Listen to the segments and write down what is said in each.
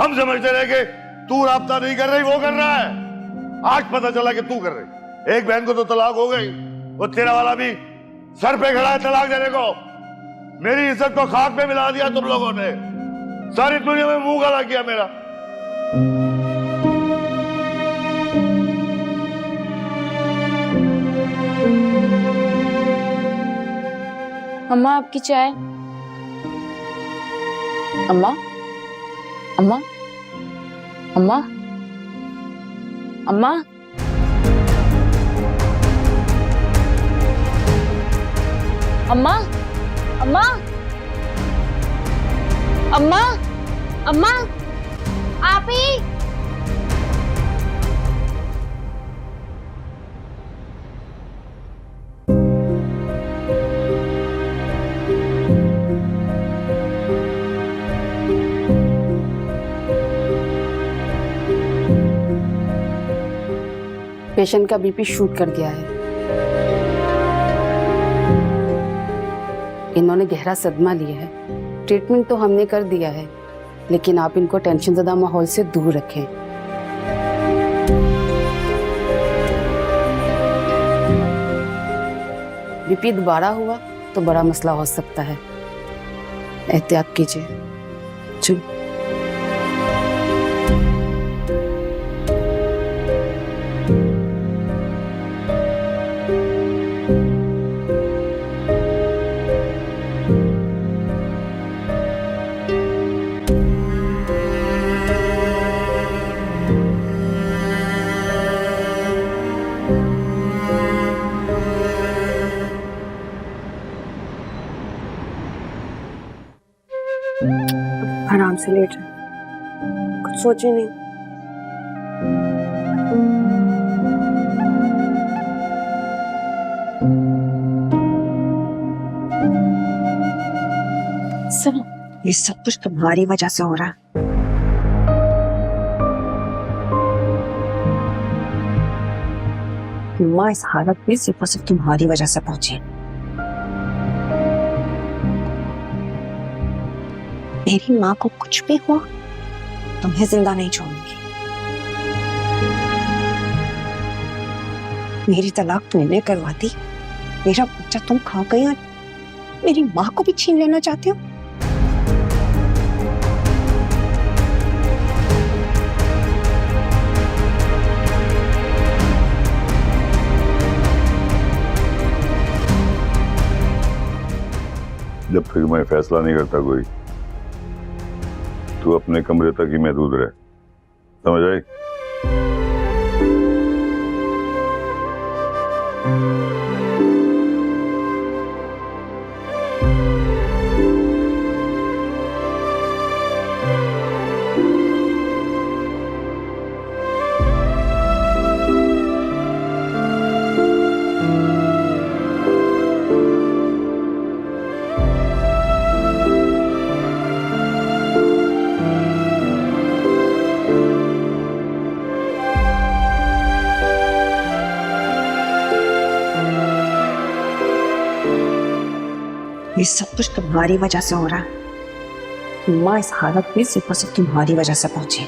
हम समझते रहे कि तू राब्ता नहीं कर रही, वो कर रहा है। आज पता चला कि तू कर रही। एक बहन को तो तलाक हो गई, वो तेरा वाला भी सर पे खड़ा है तलाक देने को। मेरी इज्जत को खाक में मिला दिया तुम लोगों ने, सारी दुनिया में मुंह काला किया मेरा। अम्मा आपकी चाय। अम्मा, अम्मा, अम्मा, अम्मा, अम्मा, अम्मा, अम्मा, अम्मा, आप ही। पेशेंट का बीपी शूट कर गया है। इन्होंने गहरा सदमा लिया है। ट्रीटमेंट तो हमने कर दिया है, लेकिन आप इनको टेंशन ज़्यादा माहौल से दूर रखें। बीपी दोबारा हुआ तो बड़ा मसला हो सकता है, एहतियात कीजिए। चलो। आराम से लेट है, कुछ सोचे नहीं। सुनो, ये सब कुछ तुम्हारी वजह से हो रहा है। माँ इस हालत में सिर्फ और सिर्फ तुम्हारी वजह से पहुंची। मेरी माँ को कुछ भी हुआ, तुम्हें जिंदा नहीं छोड़ूंगी। मेरी तलाक तुमने करवा दी, मेरा बच्चा तुम खा गई और मेरी माँ को भी छीन लेना चाहते हो। जब तक मैं फैसला नहीं करता कोई, तू अपने कमरे तक ही महदूद रहे, समझ आई? ये सब कुछ तुम्हारी वजह से हो रहा है। माँ इस हालत में सिर्फ और सिर्फ तुम्हारी वजह से पहुंची।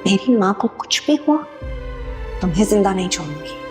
मेरी माँ को कुछ भी हुआ, तुम्हें जिंदा नहीं छोड़ूंगी।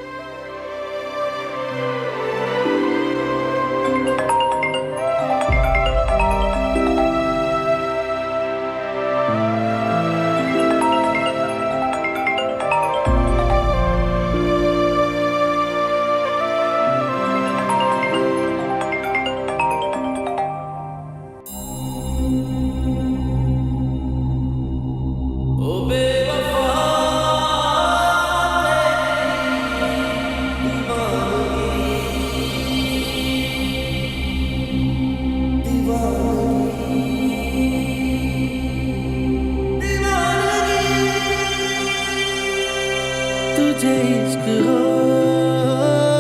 तुझे इश्क हो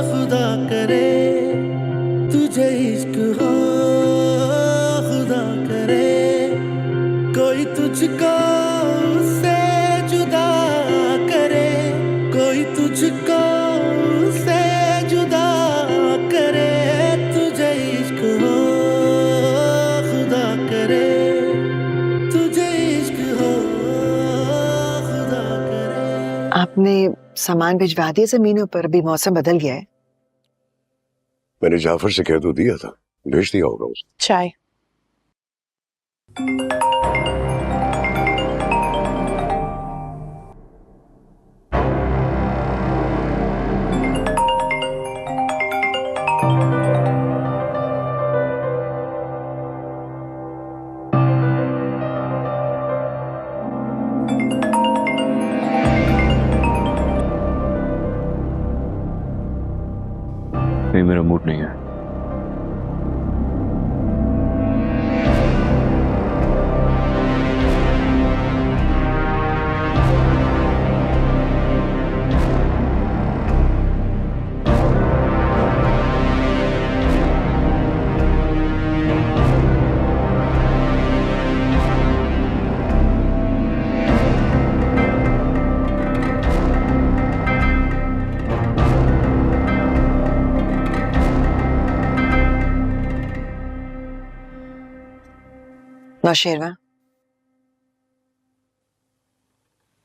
खुदा करे, तुझे इश्क हो खुदा करे, कोई तुझको उससे जुदा करे, कोई तुझको उससे जुदा करे। तुझे इश्क हो खुदा करे, तुझे इश्क हो आपने सामान भिजवा दिया जमीनों पर? अभी मौसम बदल गया है। मैंने जाफर से कह तो दिया था, भेज दिया होगा उसने। चाय। नहीं, मेरा मूड नहीं है। नौशेरवा,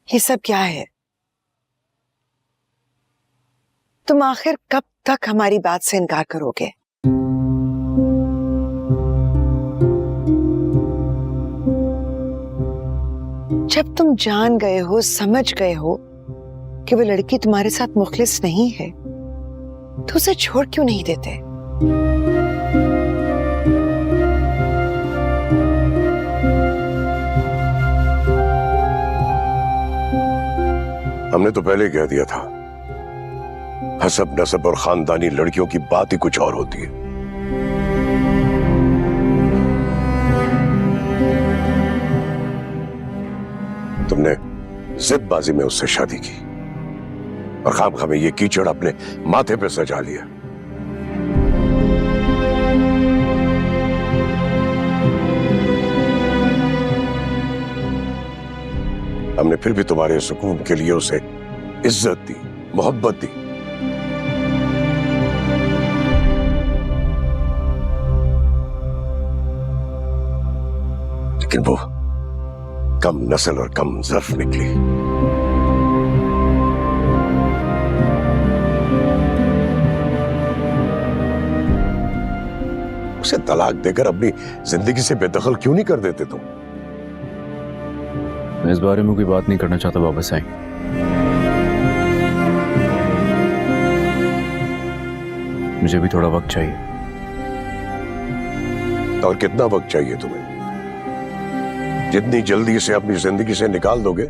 ये सब क्या है? तुम आखिर कब तक हमारी बात से इनकार करोगे? जब तुम जान गए हो, समझ गए हो कि वो लड़की तुम्हारे साथ मुखलिस नहीं है, तो उसे छोड़ क्यों नहीं देते? हमने तो पहले ही कह दिया था, हसब नसब और खानदानी लड़कियों की बात ही कुछ और होती है। तुमने जिदबाजी में उससे शादी की और खामखा में ये कीचड़ अपने माथे पे सजा लिया। हमने फिर भी तुम्हारे सुकून के लिए उसे इज्जत दी, मोहब्बत दी। लेकिन वो कम नस्ल और कम ज़र्फ निकली। उसे तलाक देकर अपनी जिंदगी से बेदखल क्यों नहीं कर देते तुम? मैं इस बारे में कोई बात नहीं करना चाहता बाबा साईं। मुझे भी थोड़ा वक्त चाहिए। और कितना वक्त चाहिए तुम्हें? जितनी जल्दी इसे अपनी जिंदगी से निकाल दोगे,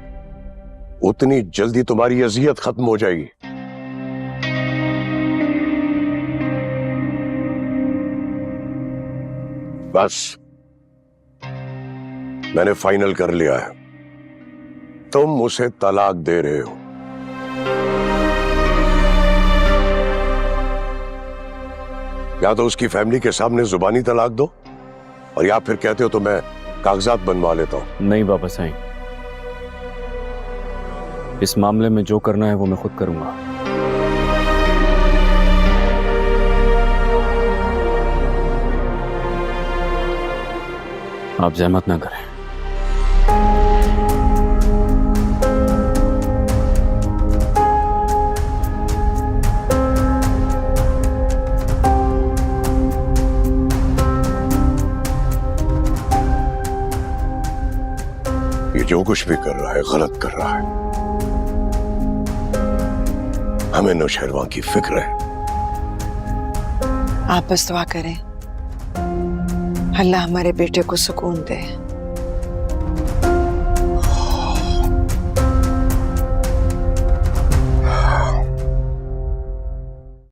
उतनी जल्दी तुम्हारी अजियत खत्म हो जाएगी। बस मैंने फाइनल कर लिया है, तुम उसे तलाक दे रहे हो। या तो उसकी फैमिली के सामने जुबानी तलाक दो, और या फिर कहते हो तो मैं कागजात बनवा लेता हूं। नहीं बाबा साईं, इस मामले में जो करना है वो मैं खुद करूंगा। आप जहमत ना करें। ये जो कुछ भी कर रहा है गलत कर रहा है। हमें नौशेरवां की फिक्र है। आप बस दुआ करें, अल्लाह हमारे बेटे को सुकून दे।